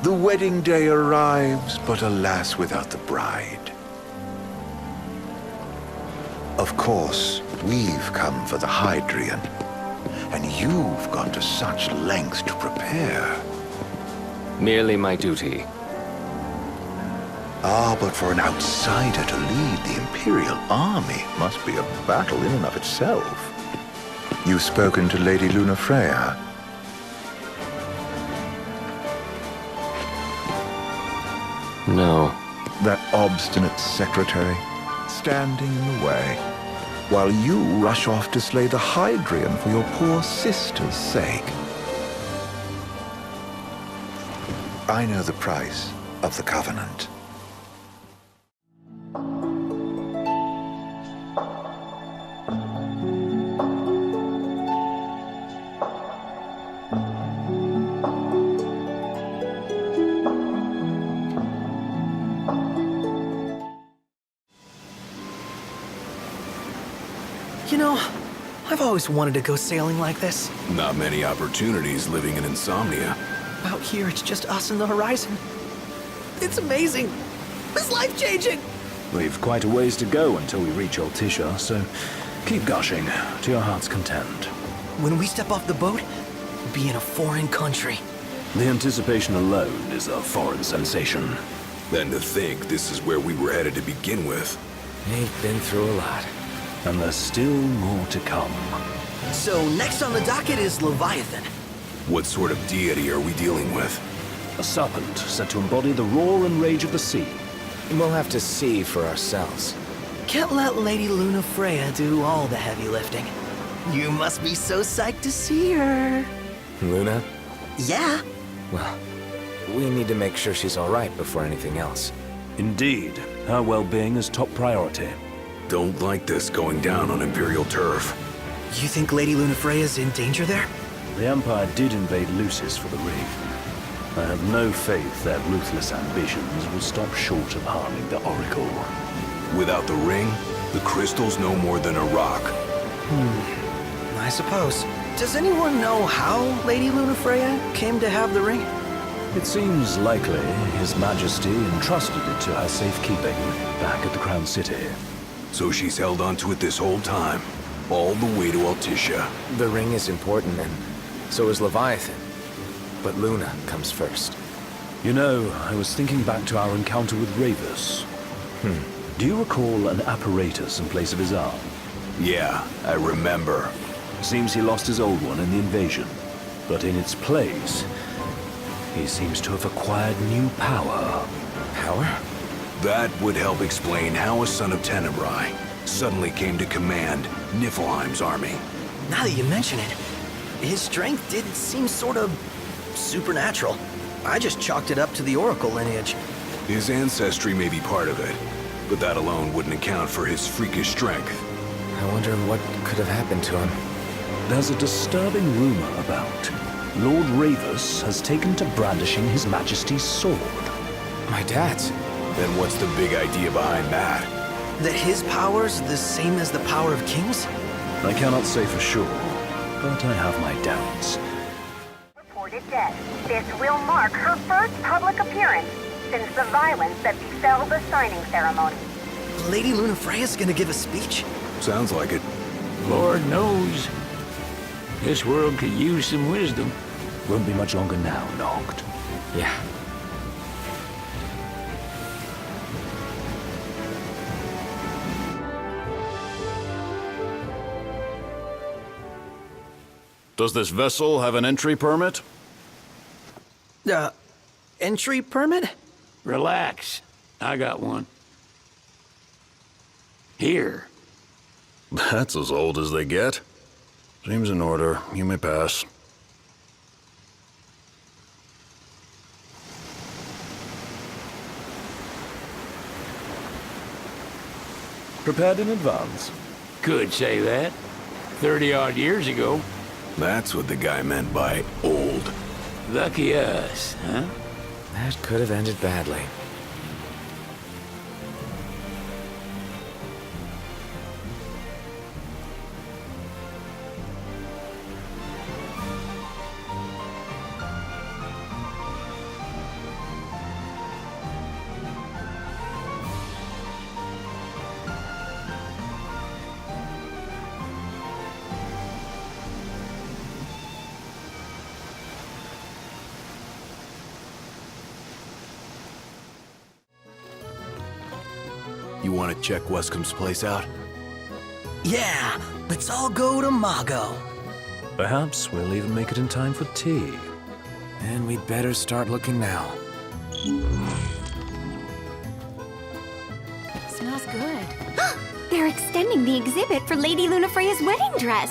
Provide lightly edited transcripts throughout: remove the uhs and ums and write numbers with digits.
The wedding day arrives, but alas, without the bride. Of course, we've come for the Hydrian, and you've gone to such lengths to prepare. Merely my duty. Ah, but for an outsider to lead the Imperial army must be a battle in and of itself. You've spoken to Lady Lunafreya? No. That obstinate secretary, standing in the way, while you rush off to slay the Hydrian for your poor sister's sake. I know the price of the Covenant. You know, I've always wanted to go sailing like this. Not many opportunities living in Insomnia. Out here, it's just us and the horizon. It's amazing. It's life-changing. We've quite a ways to go until we reach Altissia, so keep gushing to your heart's content. When we step off the boat, we'll be in a foreign country. The anticipation alone is a foreign sensation. Then to think this is where we were headed to begin with. We've been through a lot. And there's still more to come. So next on the docket is Leviathan. What sort of deity are we dealing with? A serpent said to embody the roar and rage of the sea. We'll have to see for ourselves. Can't let Lady Lunafreya do all the heavy lifting. You must be so psyched to see her. Luna? Yeah. Well, we need to make sure she's all right before anything else. Indeed, her well-being is top priority. Don't like this going down on Imperial turf. You think Lady Lunafreya's in danger there? The Empire did invade Lucis for the ring. I have no faith their ruthless ambitions will stop short of harming the Oracle. Without the ring, the crystal's no more than a rock. I suppose. Does anyone know how Lady Lunafreya came to have the ring? It seems likely His Majesty entrusted it to her safekeeping back at the Crown City. So she's held onto it this whole time, all the way to Altissia. The ring is important, and so is Leviathan. But Luna comes first. You know, I was thinking back to our encounter with Ravus. Do you recall an apparatus in place of his arm? Yeah, I remember. Seems he lost his old one in the invasion. But in its place, he seems to have acquired new power. Power? That would help explain how a son of Tenebrae suddenly came to command Niflheim's army. Now that you mention it, his strength did seem sort of supernatural. I just chalked it up to the Oracle lineage. His ancestry may be part of it, but that alone wouldn't account for his freakish strength. I wonder what could have happened to him. There's a disturbing rumor about Lord Ravus has taken to brandishing His Majesty's sword. My dad's. Then what's the big idea behind that? That his power's the same as the power of kings? I cannot say for sure, but I have my doubts. Reported dead. This will mark her first public appearance since the violence that befell the signing ceremony. Lady Lunafreya's gonna give a speech? Sounds like it. Lord knows. This world could use some wisdom. Won't be much longer now, Noct. Yeah. Does this vessel have an entry permit? Entry permit? Relax. I got one. Here. That's as old as they get. Seems in order. You may pass. Prepared in advance. Could say that. 30-odd years ago. That's what the guy meant by old. Lucky us, huh? That could have ended badly. You want to check Wescom's place out? Yeah, let's all go to Mago. Perhaps we'll even make it in time for tea. And we'd better start looking now. Smells good. They're extending the exhibit for Lady Lunafreya's wedding dress.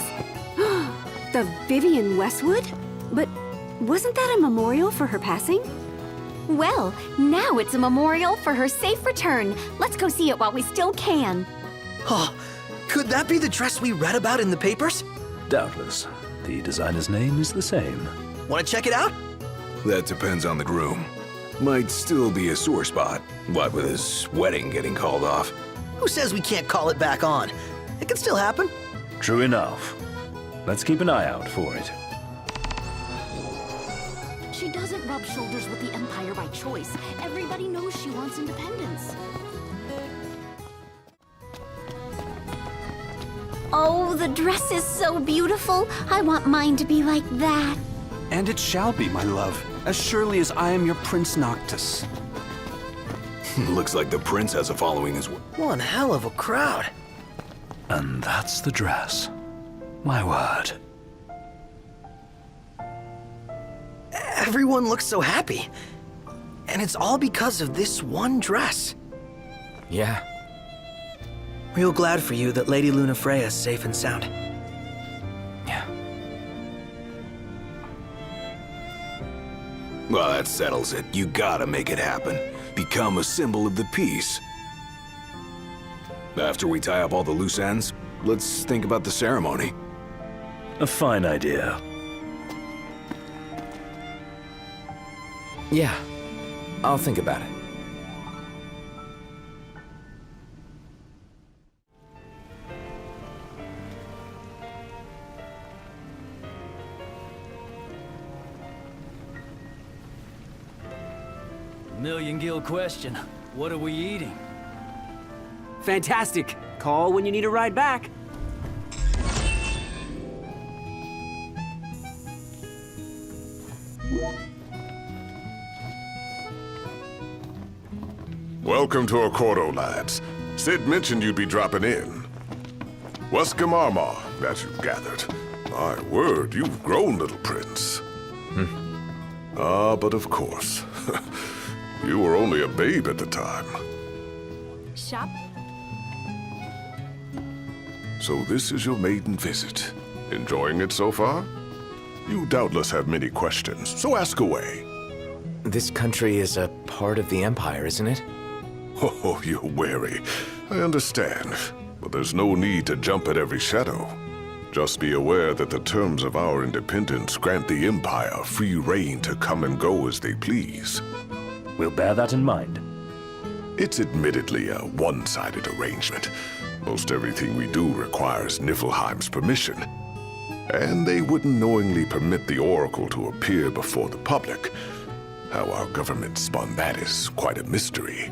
The Vivian Westwood? But wasn't that a memorial for her passing? Well, now it's a memorial for her safe return. Let's go see it while we still can. Oh, could that be the dress we read about in the papers? Doubtless. The designer's name is the same. Want to check it out? That depends on the groom. Might still be a sore spot, what with his wedding getting called off. Who says we can't call it back on? It can still happen. True enough. Let's keep an eye out for it. She doesn't rub shoulders with the Empire by choice. Everybody knows she wants independence. Oh, the dress is so beautiful. I want mine to be like that. And it shall be, my love, as surely as I am your Prince Noctis. Looks like the prince has a following as well. One hell of a crowd. And that's the dress. My word. Everyone looks so happy. And it's all because of this one dress. Yeah. Real glad for you that Lady Lunafreya is safe and sound. Yeah. Well, that settles it. You gotta make it happen. Become a symbol of the peace. After we tie up all the loose ends, let's think about the ceremony. A fine idea. Yeah. I'll think about it. Million-gill question. What are we eating? Fantastic. Call when you need a ride back. Welcome to Accordo, lads. Sid mentioned you'd be dropping in. Wescom Armor, as you've gathered. My word, you've grown, little prince. But of course. You were only a babe at the time. Shop? So this is your maiden visit. Enjoying it so far? You doubtless have many questions, so ask away. This country is a part of the Empire, isn't it? Oh, you're wary. I understand. But there's no need to jump at every shadow. Just be aware that the terms of our independence grant the Empire free reign to come and go as they please. We'll bear that in mind. It's admittedly a one-sided arrangement. Most everything we do requires Niflheim's permission. And they wouldn't knowingly permit the Oracle to appear before the public. How our government spun that is quite a mystery.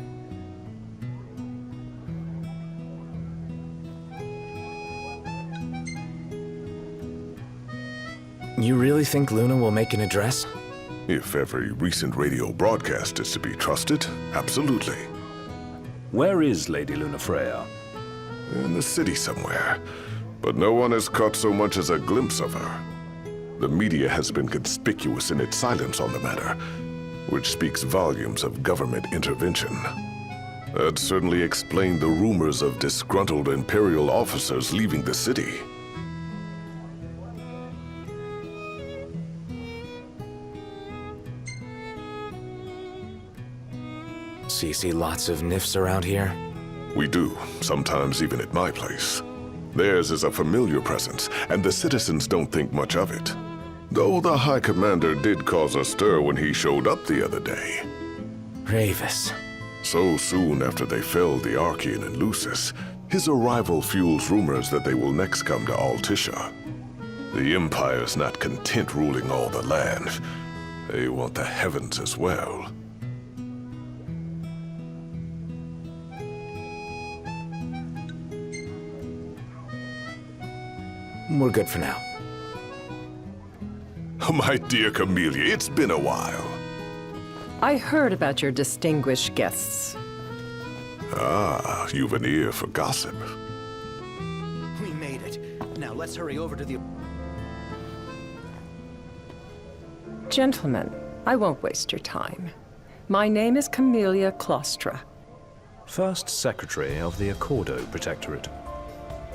You really think Luna will make an address? If every recent radio broadcast is to be trusted, absolutely. Where is Lady Lunafreya? In the city somewhere. But no one has caught so much as a glimpse of her. The media has been conspicuous in its silence on the matter, which speaks volumes of government intervention. That certainly explained the rumors of disgruntled Imperial officers leaving the city. So you see lots of Nifs around here? We do, sometimes even at my place. Theirs is a familiar presence, and the citizens don't think much of it. Though the High Commander did cause a stir when he showed up the other day. Ravis. So soon after they felled the Archean and Lucis, his arrival fuels rumors that they will next come to Altissia. The Empire's not content ruling all the land. They want the heavens as well. We're good for now. My dear Camellia, it's been a while. I heard about your distinguished guests. Ah, you've an ear for gossip. We made it. Now let's hurry over to the... Gentlemen, I won't waste your time. My name is Camellia Claustra. First Secretary of the Accordo Protectorate.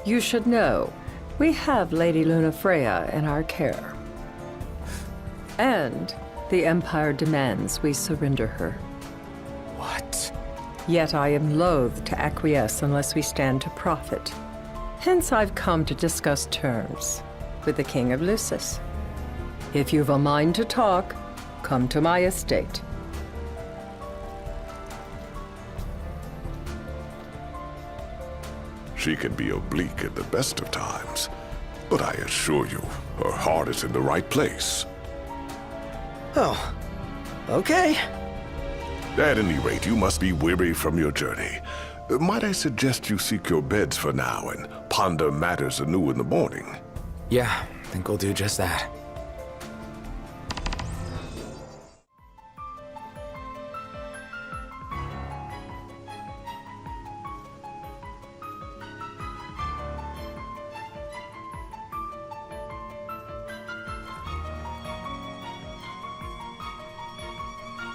You should know, we have Lady Luna Freya in our care. And the Empire demands we surrender her. What? Yet I am loath to acquiesce unless we stand to profit. Hence I've come to discuss terms with the King of Lucis. If you've a mind to talk, come to my estate. She can be oblique at the best of times, but I assure you, her heart is in the right place. Oh, okay. At any rate, you must be weary from your journey. Might I suggest you seek your beds for now and ponder matters anew in the morning? Yeah, I think we'll do just that.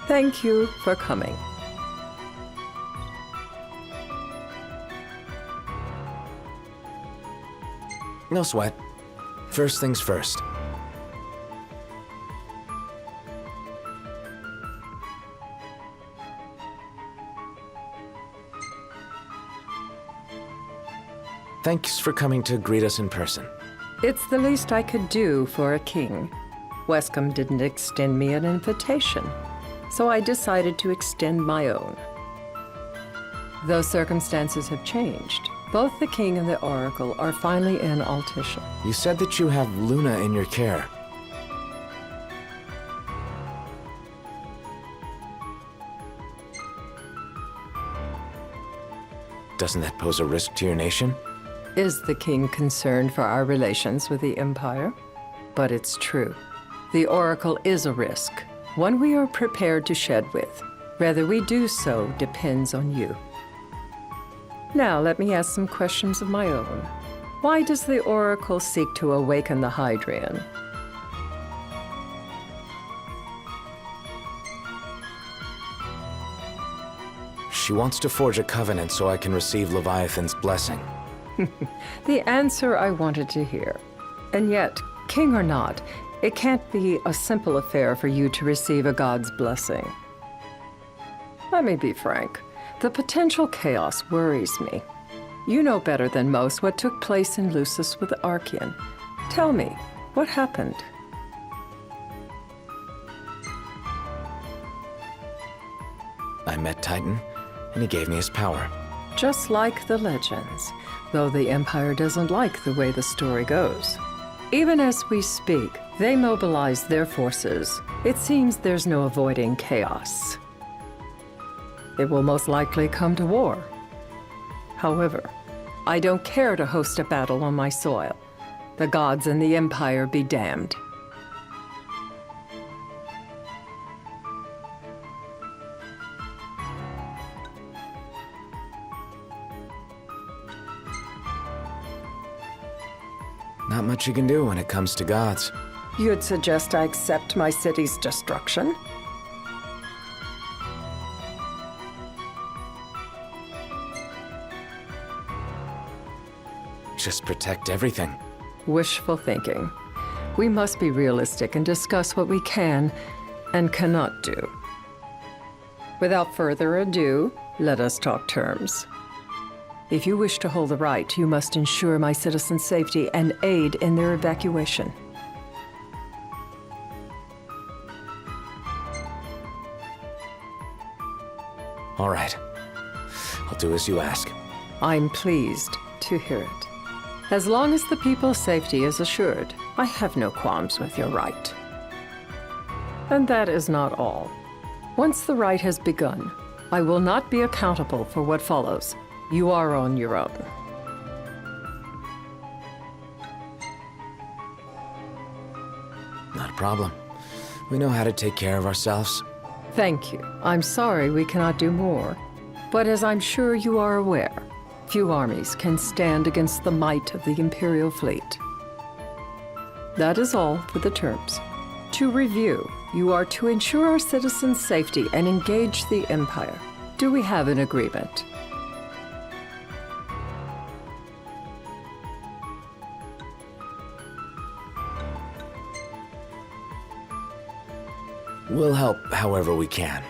Thank you for coming. No sweat. First things first. Thanks for coming to greet us in person. It's the least I could do for a king. Wescom didn't extend me an invitation, so I decided to extend my own. Though circumstances have changed, both the king and the oracle are finally in Altissia. You said that you have Luna in your care. Doesn't that pose a risk to your nation? Is the king concerned for our relations with the Empire? But it's true. The oracle is a risk, one we are prepared to shed with. Whether we do so depends on you. Now let me ask some questions of my own. Why does the oracle seek to awaken the Hydrian? She wants to forge a covenant so I can receive Leviathan's blessing. The answer I wanted to hear. And yet, king or not, it can't be a simple affair for you to receive a god's blessing. Let me be frank. The potential chaos worries me. You know better than most what took place in Lucis with Archean. Tell me, what happened? I met Titan, and he gave me his power. Just like the legends, though the Empire doesn't like the way the story goes. Even as we speak, they mobilize their forces. It seems there's no avoiding chaos. It will most likely come to war. However, I don't care to host a battle on my soil. The gods and the Empire be damned. Not much you can do when it comes to gods. You'd suggest I accept my city's destruction? Just protect everything. Wishful thinking. We must be realistic and discuss what we can and cannot do. Without further ado, let us talk terms. If you wish to hold the right, you must ensure my citizens' safety and aid in their evacuation. All right. I'll do as you ask. I'm pleased to hear it. As long as the people's safety is assured, I have no qualms with your right. And that is not all. Once the rite has begun, I will not be accountable for what follows. You are on your own. Not a problem. We know how to take care of ourselves. Thank you. I'm sorry we cannot do more. But as I'm sure you are aware, few armies can stand against the might of the Imperial fleet. That is all for the terms. To review, you are to ensure our citizens' safety and engage the Empire. Do we have an agreement? We'll help however we can.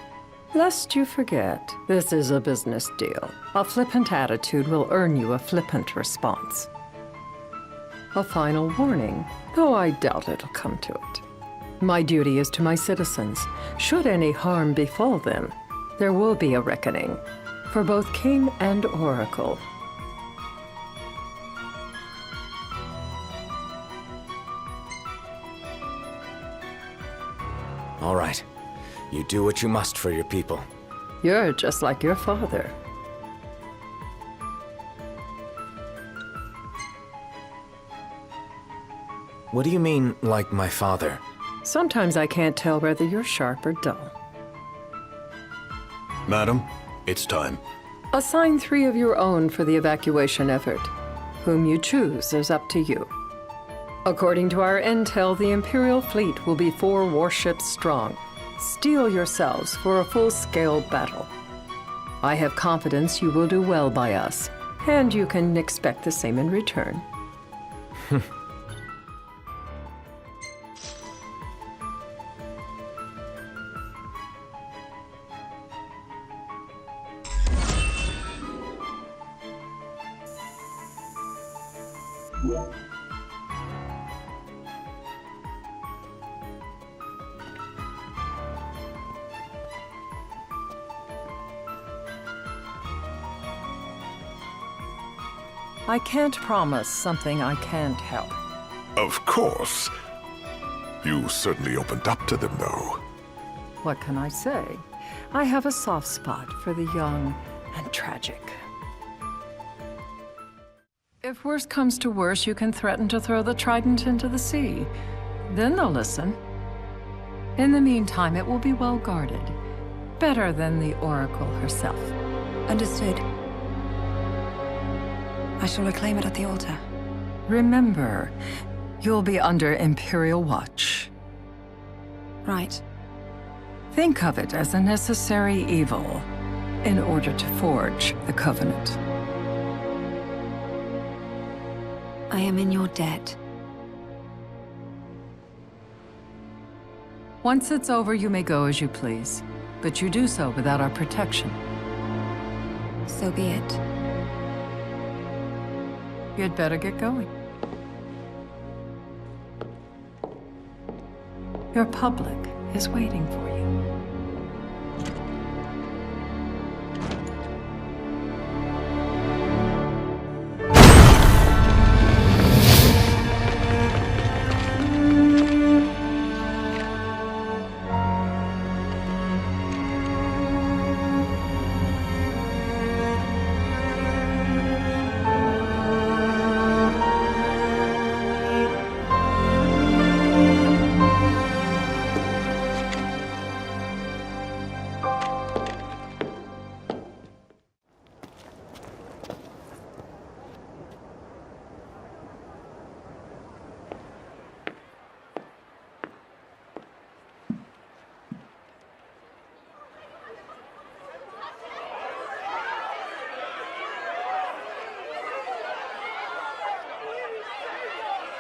Lest you forget, this is a business deal. A flippant attitude will earn you a flippant response. A final warning, though I doubt it'll come to it. My duty is to my citizens. Should any harm befall them, there will be a reckoning, for both King and Oracle. All right. You do what you must for your people. You're just like your father. What do you mean, like my father? Sometimes I can't tell whether you're sharp or dull. Madam, it's time. Assign 3 of your own for the evacuation effort. Whom you choose is up to you. According to our intel, the Imperial fleet will be 4 warships strong. Steel yourselves for a full-scale battle. I have confidence you will do well by us, and you can expect the same in return. I can't promise something I can't help. Of course. You certainly opened up to them, though. What can I say? I have a soft spot for the young and tragic. If worse comes to worse, you can threaten to throw the trident into the sea. Then they'll listen. In the meantime, it will be well guarded. Better than the Oracle herself. Understood. I shall reclaim it at the altar. Remember, you'll be under Imperial watch. Right. Think of it as a necessary evil in order to forge the Covenant. I am in your debt. Once it's over, you may go as you please, but you do so without our protection. So be it. You'd better get going. Your public is waiting for you.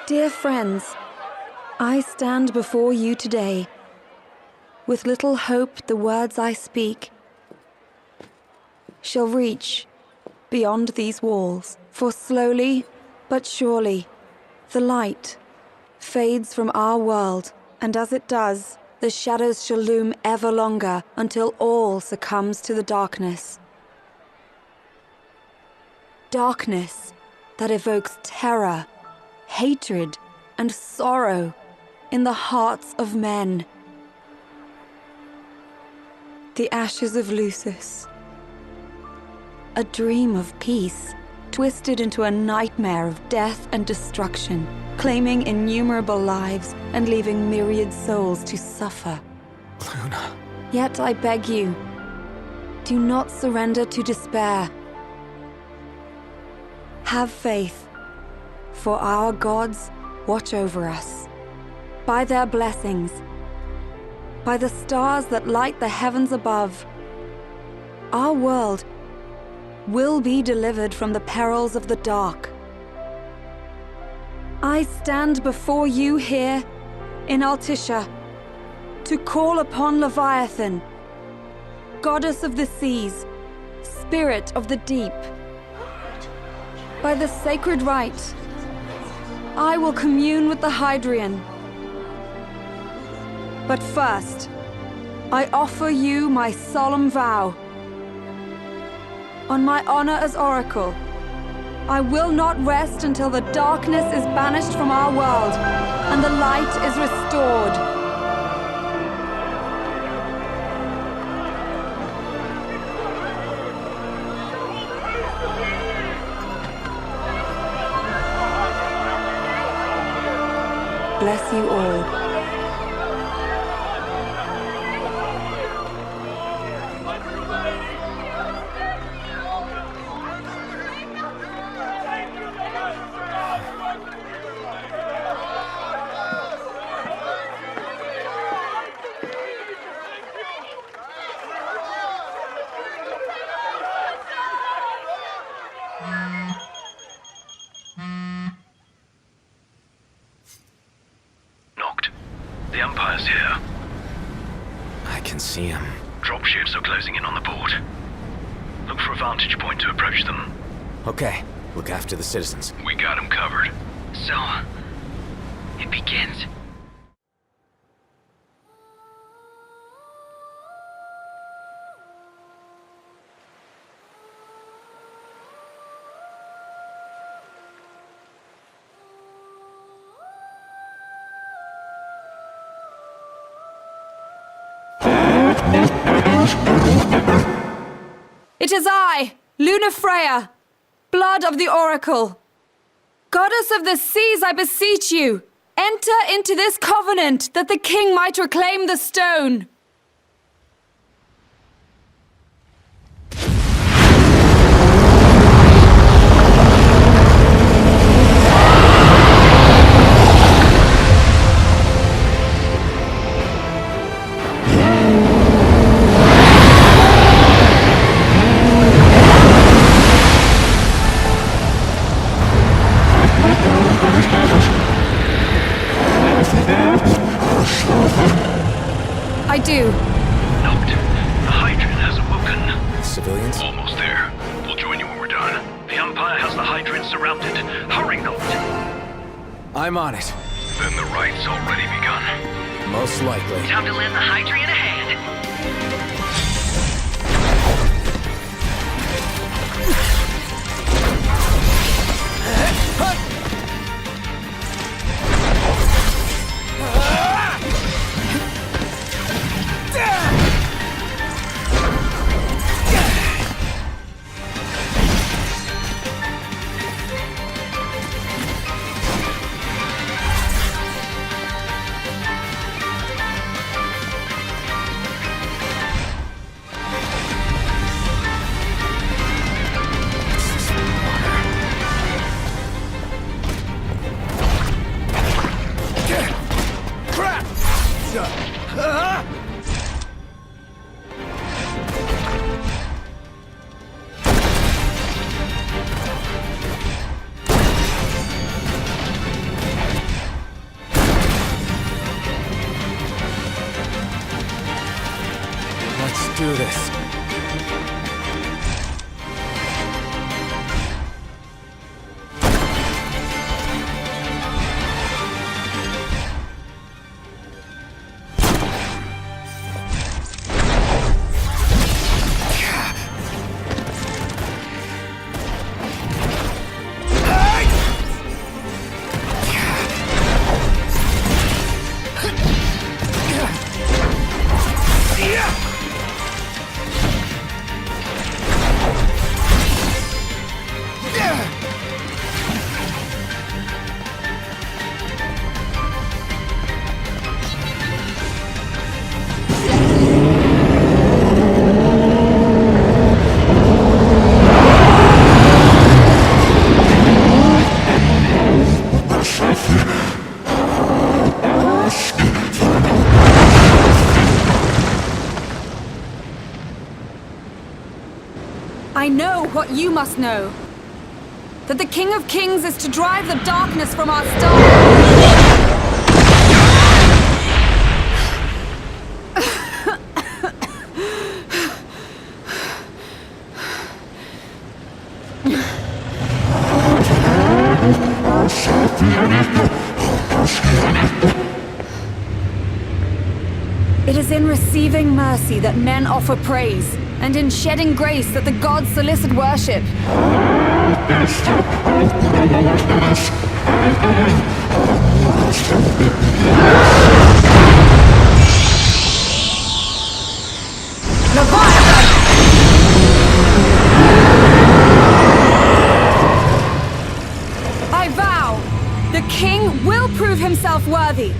Dear friends, I stand before you today. With little hope the words I speak shall reach beyond these walls. For slowly but surely, the light fades from our world, and as it does, the shadows shall loom ever longer until all succumbs to the darkness. Darkness that evokes terror, hatred, and sorrow in the hearts of men. The ashes of Lucis. A dream of peace, twisted into a nightmare of death and destruction, claiming innumerable lives and leaving myriad souls to suffer. Luna. Yet I beg you, Do not surrender to despair. Have faith, for our gods watch over us. By their blessings, by the stars that light the heavens above, our world will be delivered from the perils of the dark. I stand before you here in Altissia to call upon Leviathan, goddess of the seas, spirit of the deep. By the sacred rite, I will commune with the Hydrian. But first, I offer you my solemn vow. On my honor as Oracle, I will not rest until the darkness is banished from our world and the light is restored. Bless you all. The Empire's here. I can see him. Dropships are closing in on the port. Look for a vantage point to approach them. Okay, look after the citizens. We got them covered. So, it begins. It is I, Luna Freya, blood of the Oracle. Goddess of the seas, I beseech you, enter into this covenant that the king might reclaim the stone. I do. Noct, the Hydrian has awoken. Civilians? Almost there. We'll join you when we're done. The Empire has the Hydrian surrounded. Hurry, Noct! I'm on it. Then the rite's already begun. Most likely. Time to lend the Hydrian a hand. Let's do this. what you must know. That the King of Kings is to drive the darkness from our stars. It is in receiving mercy that men offer praise, and in shedding grace that the gods solicit worship. Leviathan! I vow, the king will prove himself worthy.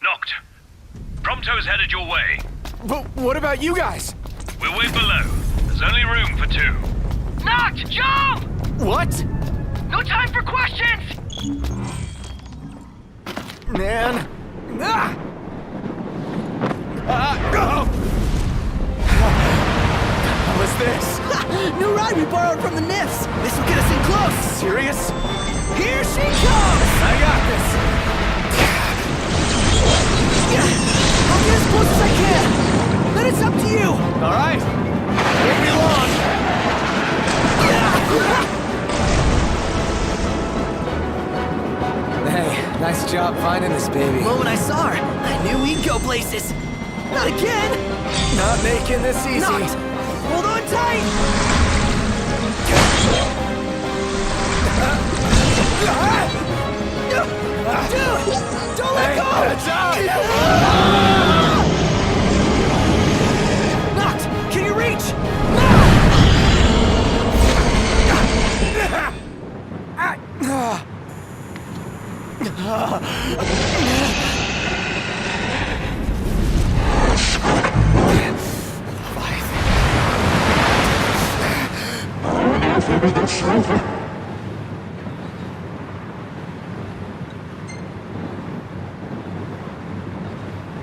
Noct. Prompto's headed your way. But what about you guys? We'll wait below. There's only room for two. Noct, jump! What? No time for questions! Man. Ah! How was this? New ride we borrowed from the Nifs. This will get us in close. Serious? Here she comes! I got this. I'll get as close as I can. Then it's up to you. All right. Won't be long. Hey, nice job finding this baby. The moment I saw her, I knew we'd go places. Not again! Not making this easy. Noct! Hold on tight! Dude! Don't let go! Noct! Can you reach?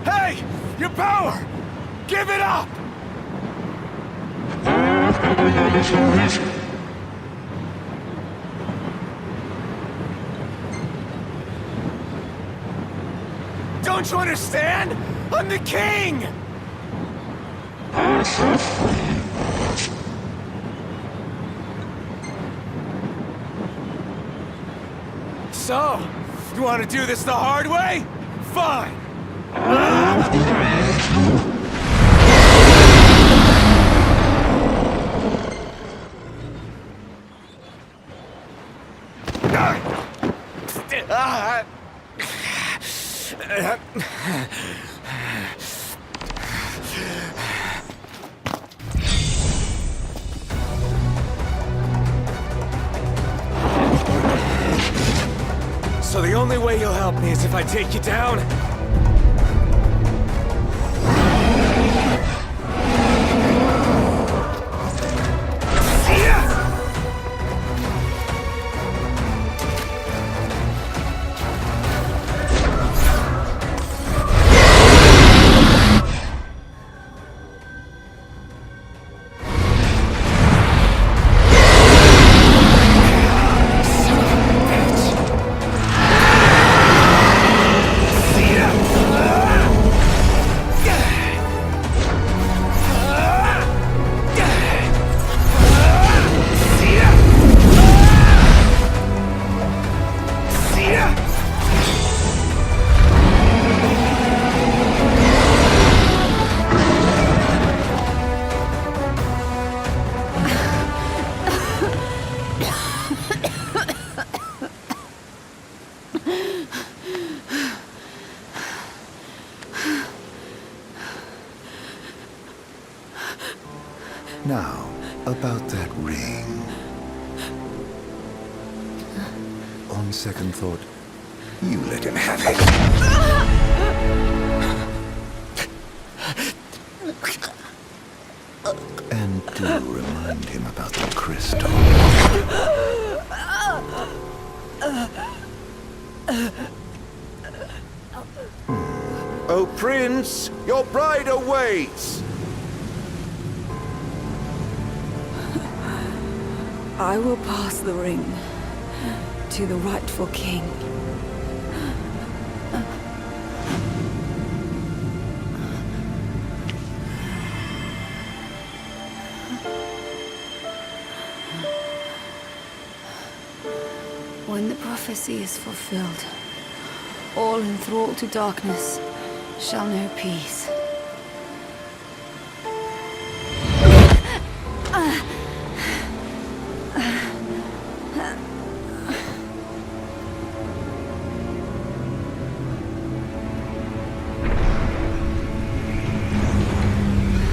Hey! Your power! Give it up! Don't you understand? I'm the king! So, you want to do this the hard way? Fine! So the only way you'll help me is if I take you down? See ya! About that ring. On second thought, you let him have it. And do remind him about the crystal. Oh, Prince, your bride awaits! I will pass the ring to the rightful king. When the prophecy is fulfilled, all enthralled to darkness shall know peace.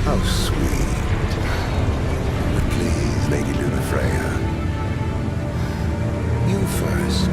How sweet. But please, Lady Lunafreya. You first.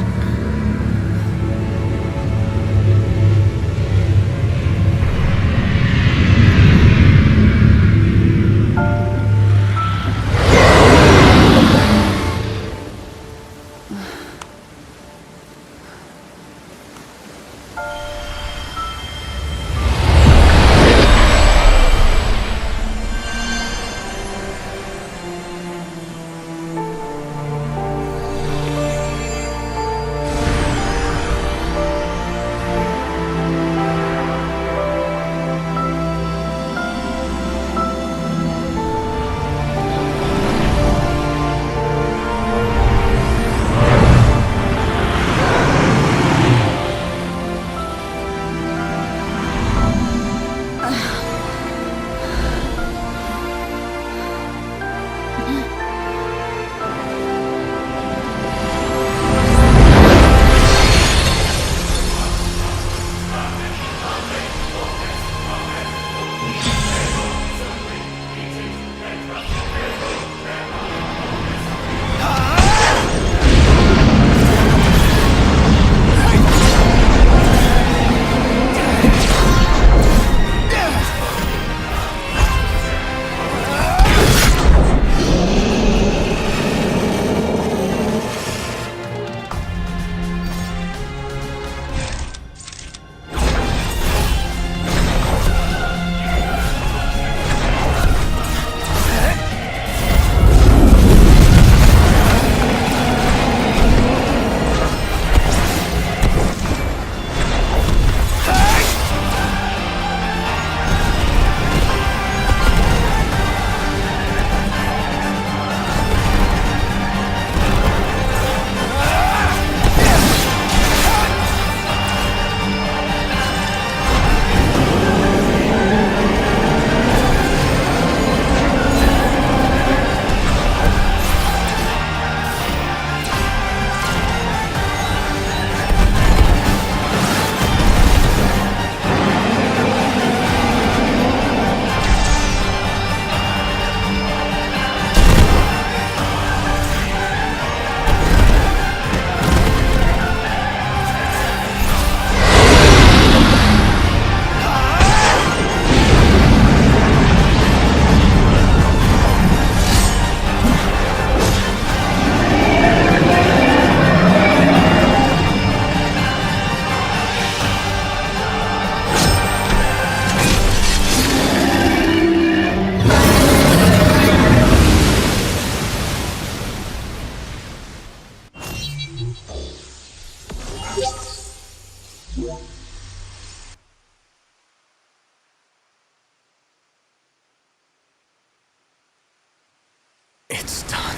It's done.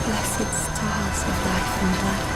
Blessed stars of life and light.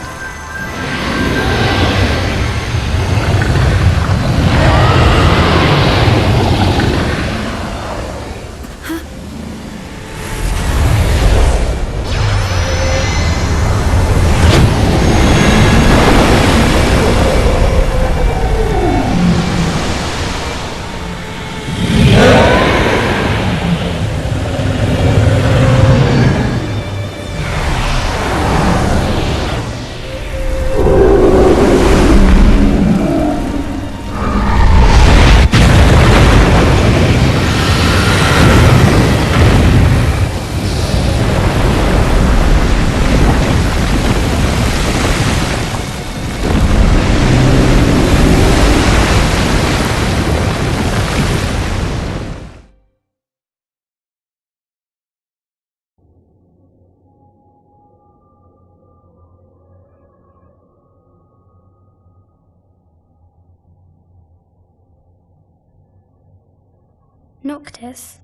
Noctis?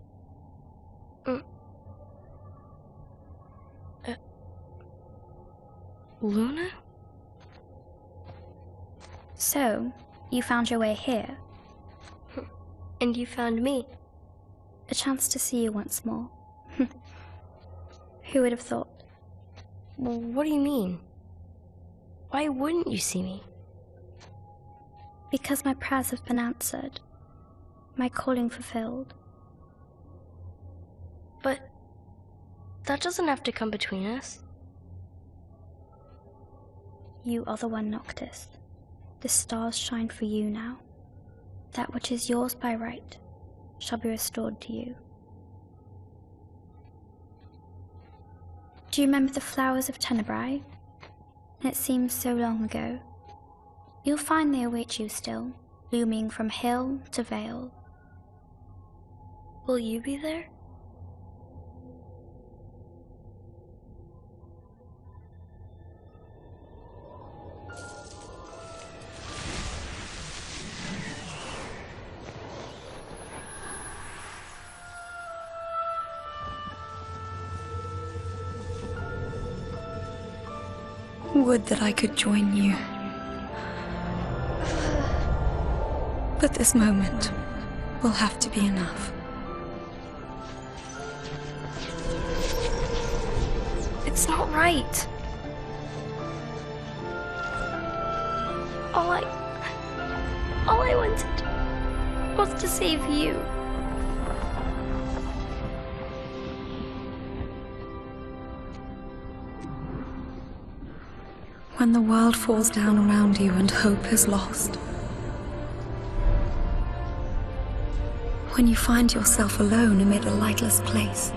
Luna? So, you found your way here. And you found me. A chance to see you once more. Who would have thought? Well, what do you mean? Why wouldn't you see me? Because my prayers have been answered. My calling fulfilled. But that doesn't have to come between us. You are the one, Noctis. The stars shine for you now. That which is yours by right shall be restored to you. Do you remember the flowers of Tenebrae? It seems so long ago. You'll find they await you still, looming from hill to vale. Will you be there? Would that I could join you. But this moment will have to be enough. It's not right. All I wanted was to save you. When the world falls down around you and hope is lost. When you find yourself alone amid a lightless place.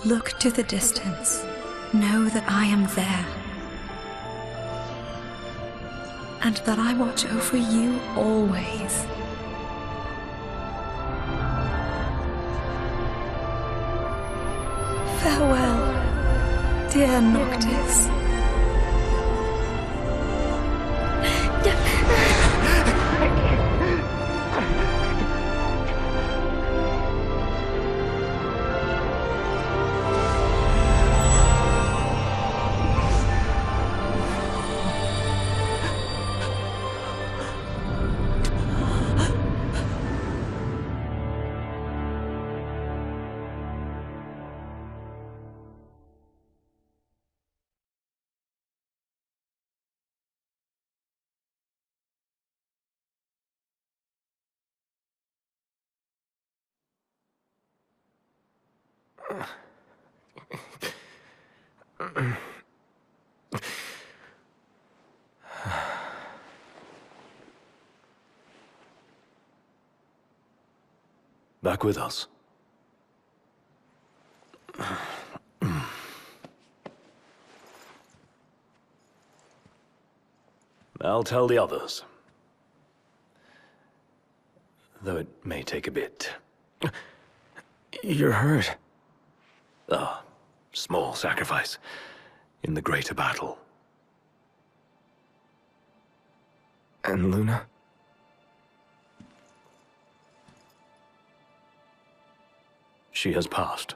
Look to the distance. Know that I am there. And that I watch over you always. Farewell. Dear Noctis. Back with us. I'll tell the others. Though it may take a bit. You're hurt. A small sacrifice in the greater battle. And Luna? She has passed.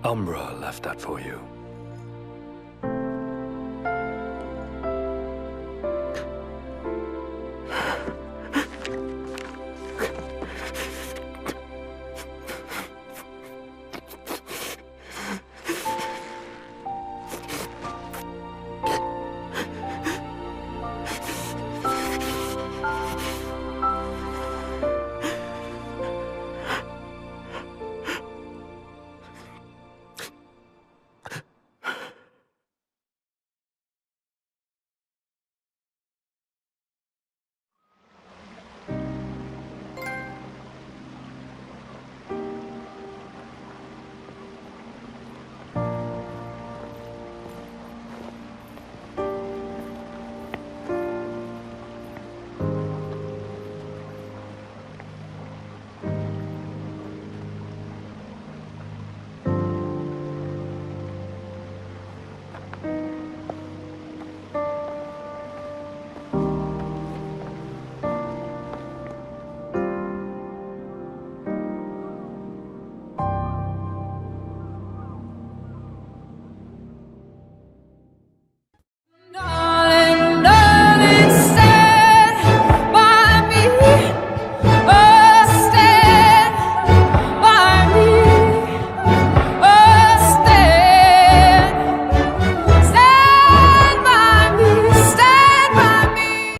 Umbra left that for you.